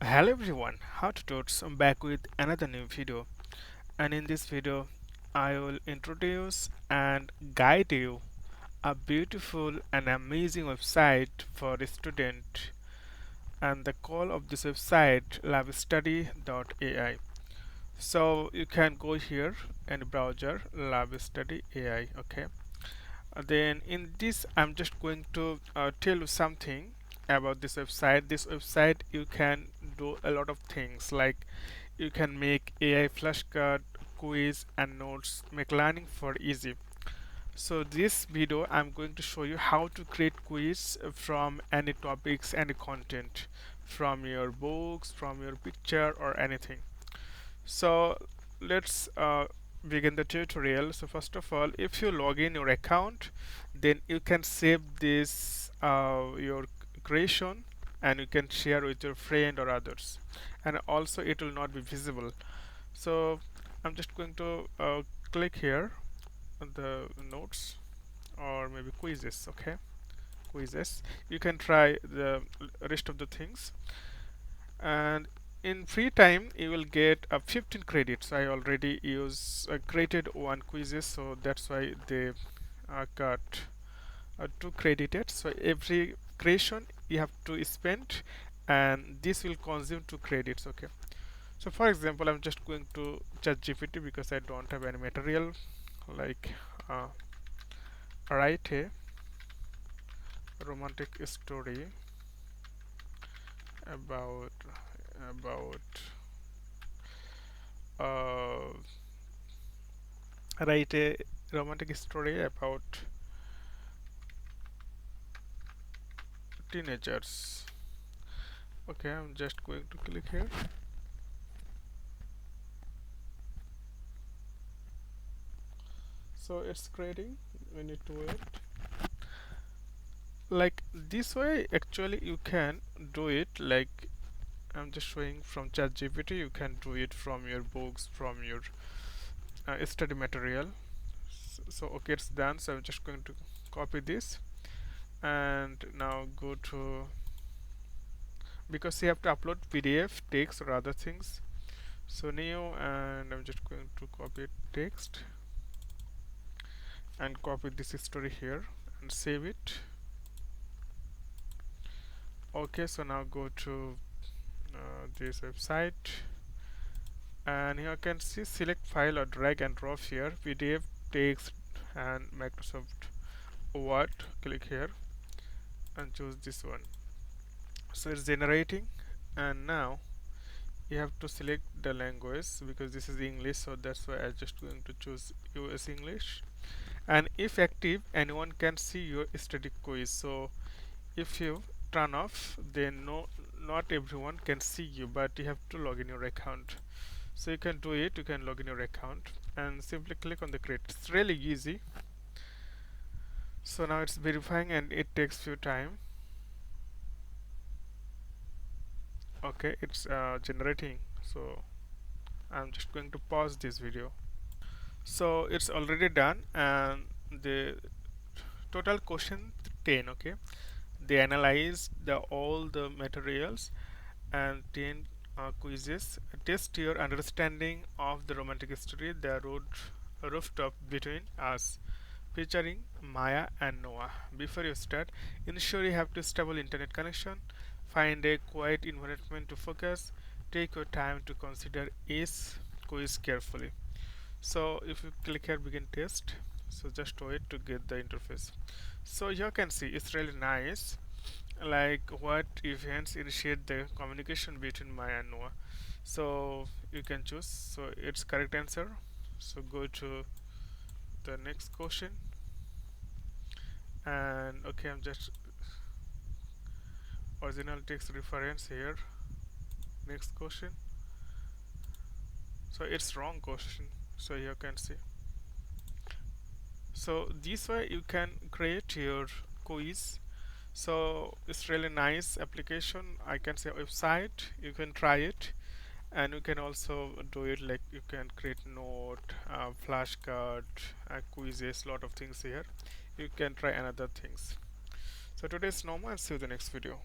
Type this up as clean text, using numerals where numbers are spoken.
Hello everyone, how to totes. I'm back with another new video, and in this video I will introduce and guide you a beautiful and amazing website for a student, and the call of this website LoveStudy.ai. So you can go here and browser LoveStudy.ai. Okay, then in this I'm just going to tell you something about this website. This website you can do a lot of things, like you can make AI flashcard, quiz and notes, make learning for easy. So this video I'm going to show you how to create quiz from any topics, any content, from your books, from your picture or anything. So let's begin the tutorial. So first of all, if you log in your account, then you can save this your creation, and you can share with your friend or others, and also it will not be visible. So I'm just going to click here on the notes or maybe quizzes. Okay, quizzes, you can try the rest of the things, and in free time you will get 15 credits. I already use created one quizzes, so that's why they got 2 credited. So every creation you have to spend, and this will consume 2 credits. Okay, so for example I'm just going to chat GPT because I don't have any material, like uh, write a romantic story about about uh, write a romantic story about teenagers. Okay, I'm just going to click here. So it's creating. We need to wait. Like this way, actually, you can do it. Like I'm just showing from ChatGPT. You can do it from your books, from your study material. So okay, it's done. So I'm just going to copy this and now go to, because you have to upload PDF, text or other things. So new, and I'm just going to copy text and copy this story here and save it. Okay, so now go to this website, and here you can see select file or drag and drop here, PDF, text and Microsoft Word. Click here and choose this one. So it's generating, and now you have to select the language because this is English, so that's why I'm just going to choose US English. And if active, anyone can see your study quiz. So if you turn off, then no, not everyone can see you, but you have to log in your account. So you can do it, you can log in your account and simply click on the create. It's really easy. So now it's verifying and it takes few time. Okay, it's generating. So I'm just going to pause this video. So it's already done, and the total question 10. Okay, they analyze the all the materials and 10 quizzes test your understanding of the romantic story, the road rooftop between us, featuring Maya and Noah. Before you start, ensure you have to stable internet connection, find a quiet environment to focus, take your time to consider each quiz carefully. So if you click here begin test, so just wait to get the interface. So you can see it's really nice, like what events initiate the communication between Maya and Noah. So you can choose, so it's correct answer. So go to the next question, and okay, I'm just original text reference here, next question. So it's wrong question, so you can see. So this way you can create your quiz. So it's really nice application, I can say website. You can try it, and you can also do it, like you can create note, flashcard, quizzes, lot of things here. You can try another things. So today's normal, and see you in the next video.